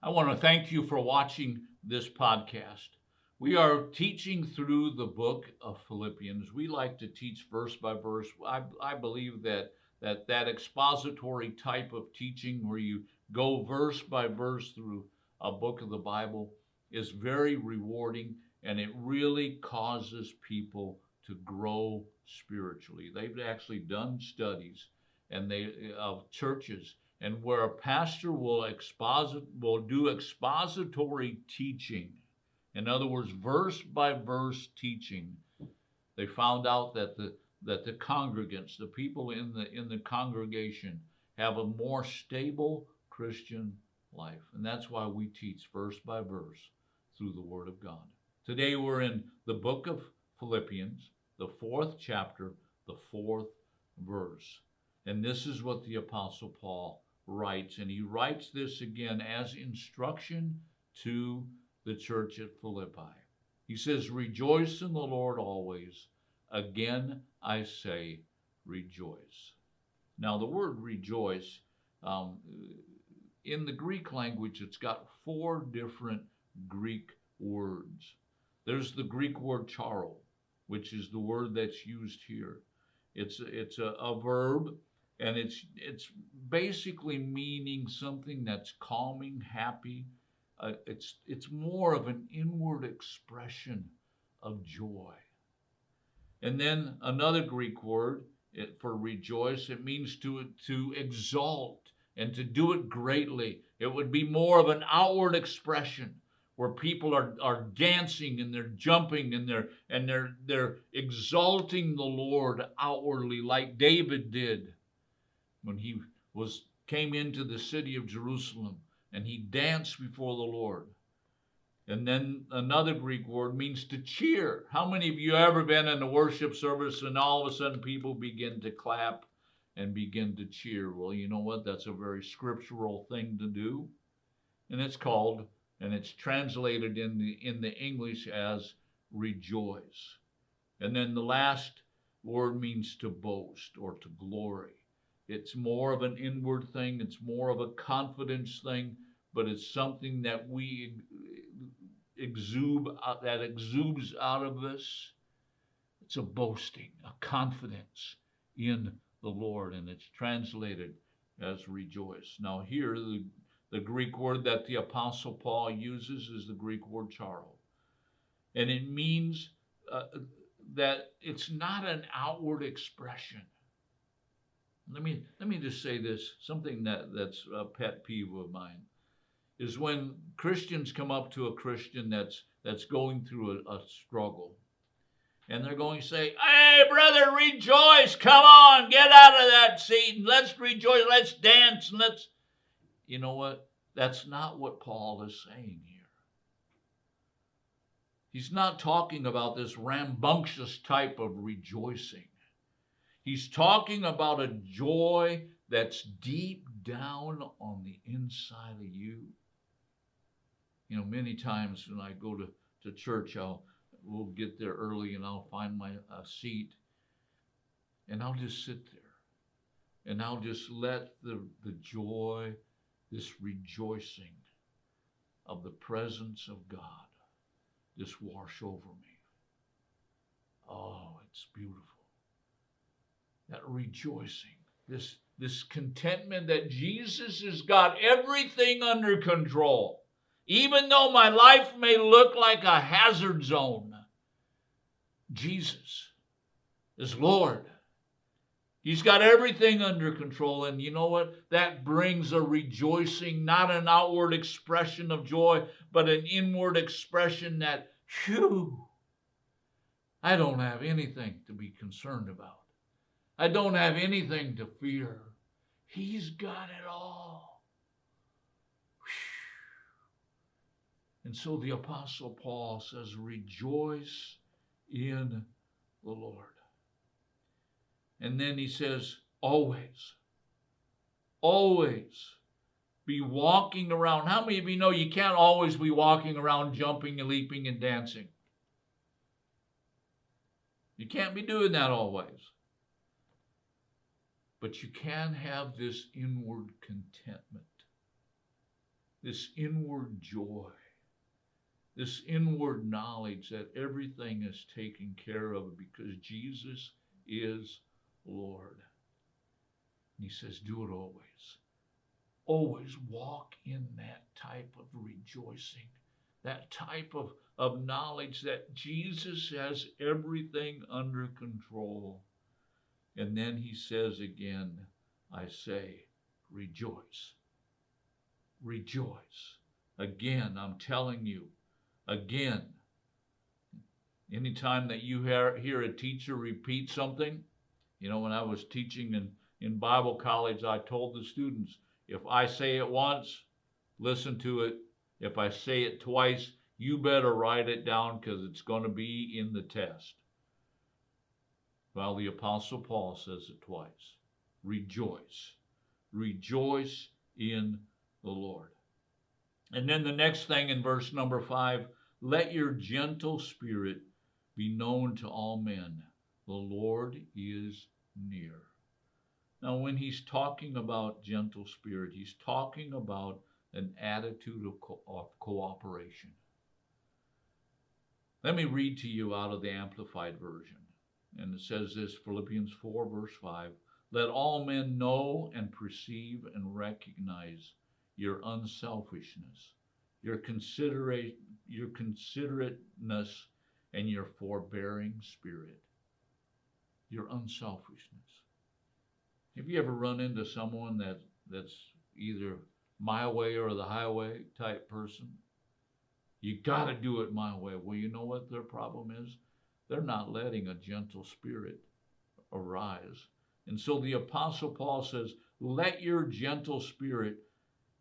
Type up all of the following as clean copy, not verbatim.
I want to thank you for watching this podcast. We are teaching through the book of Philippians. We like to teach verse by verse. I believe that expository type of teaching where you go verse by verse through a book of the Bible is very rewarding, and it really causes people to grow spiritually. They've actually done studies and of churches, and where a pastor will do expository teaching. In other words, verse by verse teaching. They found out that the congregants, the people in the congregation, have a more stable Christian life. And that's why we teach verse by verse through the Word of God. Today we're in the book of Philippians, the 4th chapter, the 4th verse. And this is what the Apostle Paul writes. And he writes this again as instruction to the church at Philippi. He says, "Rejoice in the Lord always. Again, I say, rejoice." Now, the word rejoice, in the Greek language, it's got 4 different Greek words. There's the Greek word charo, which is the word that's used here. It's a verb, and it's basically meaning something that's calming, happy. It's more of an inward expression of joy. And then another Greek word for rejoice, it means to exalt and to do it greatly. It would be more of an outward expression where people are dancing and they're jumping and they're exalting the Lord outwardly, like David did when he came into the city of Jerusalem and he danced before the Lord. And then another Greek word means to cheer. How many of you ever been in a worship service and all of a sudden people begin to clap and begin to cheer? Well, you know what? That's a very scriptural thing to do. And it's translated in the English as rejoice. And then the last word means to boast or to glory. It's more of an inward thing. It's more of a confidence thing, but it's something that we exudes out of us. It's a boasting, a confidence in the Lord, and it's translated as rejoice. Now here, the Greek word that the Apostle Paul uses is the Greek word charo. And it means that it's not an outward expression. Let me just say this, something that's a pet peeve of mine, is when Christians come up to a Christian that's going through a struggle. And they're going to say, "Hey, brother, rejoice. Come on, get out of that seat and let's rejoice. Let's dance. And let's..." You know what? That's not what Paul is saying here. He's not talking about this rambunctious type of rejoicing. He's talking about a joy that's deep down on the inside of you. You know, many times when I go to church, we'll get there early and I'll find my seat and I'll just sit there and I'll just let the joy, this rejoicing of the presence of God just wash over me. Oh, it's beautiful. That rejoicing, this contentment that Jesus has got everything under control. Even though my life may look like a hazard zone, Jesus is Lord. He's got everything under control. And you know what? That brings a rejoicing, not an outward expression of joy, but an inward expression that, phew, I don't have anything to be concerned about. I don't have anything to fear. He's got it all. And so the Apostle Paul says, rejoice in the Lord. And then he says, always be walking around. How many of you know you can't always be walking around jumping and leaping and dancing? You can't be doing that always. But you can have this inward contentment. this inward joy, this inward knowledge that everything is taken care of because Jesus is Lord. And he says, do it always. Always walk in that type of rejoicing, that type of knowledge that Jesus has everything under control. And then he says again, I say, rejoice. Rejoice. Again, I'm telling you, again, anytime that you hear a teacher repeat something, when I was teaching in Bible college, I told the students, if I say it once, listen to it. If I say it twice, you better write it down because it's going to be in the test. Well, the Apostle Paul says it twice. Rejoice. Rejoice in the Lord. And then the next thing in verse number 5, let your gentle spirit be known to all men. The Lord is near. Now, when he's talking about gentle spirit, he's talking about an attitude of cooperation. Let me read to you out of the Amplified Version. And it says this, Philippians 4, verse 5, let all men know and perceive and recognize your unselfishness, your considerateness, and your forbearing spirit. Your unselfishness. Have you ever run into someone that's either my way or the highway type person? You got to do it my way. Well, you know what their problem is? They're not letting a gentle spirit arise. And so the Apostle Paul says, let your gentle spirit,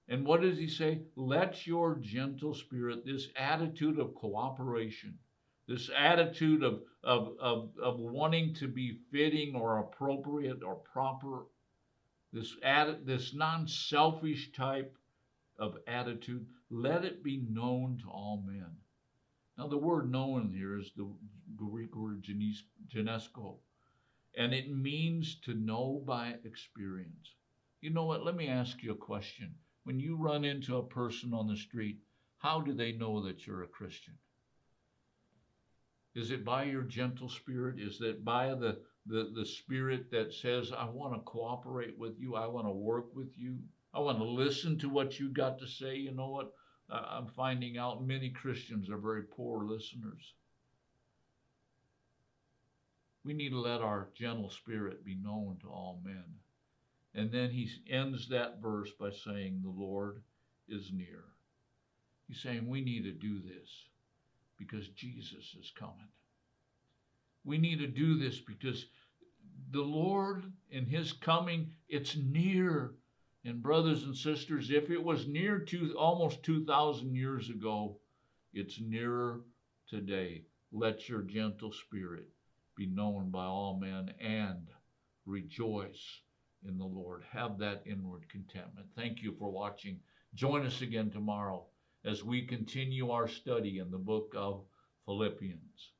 and what does he say? Let your gentle spirit, this attitude of cooperation, this attitude of wanting to be fitting or appropriate or proper, this non-selfish type of attitude, let it be known to all men. Now, the word known here is the Greek word genesko, and it means to know by experience. You know what? Let me ask you a question. When you run into a person on the street, how do they know that you're a Christian? Is it by your gentle spirit? Is it by the spirit that says, I want to cooperate with you. I want to work with you. I want to listen to what you got to say. You know what? I'm finding out many Christians are very poor listeners. We need to let our gentle spirit be known to all men. And then he ends that verse by saying, the Lord is near. He's saying we need to do this because Jesus is coming. We need to do this because the Lord in his coming, it's near. And brothers and sisters, if it was near to almost 2,000 years ago, it's nearer today. Let your gentle spirit be known by all men and rejoice in the Lord. Have that inward contentment. Thank you for watching. Join us again tomorrow as we continue our study in the book of Philippians.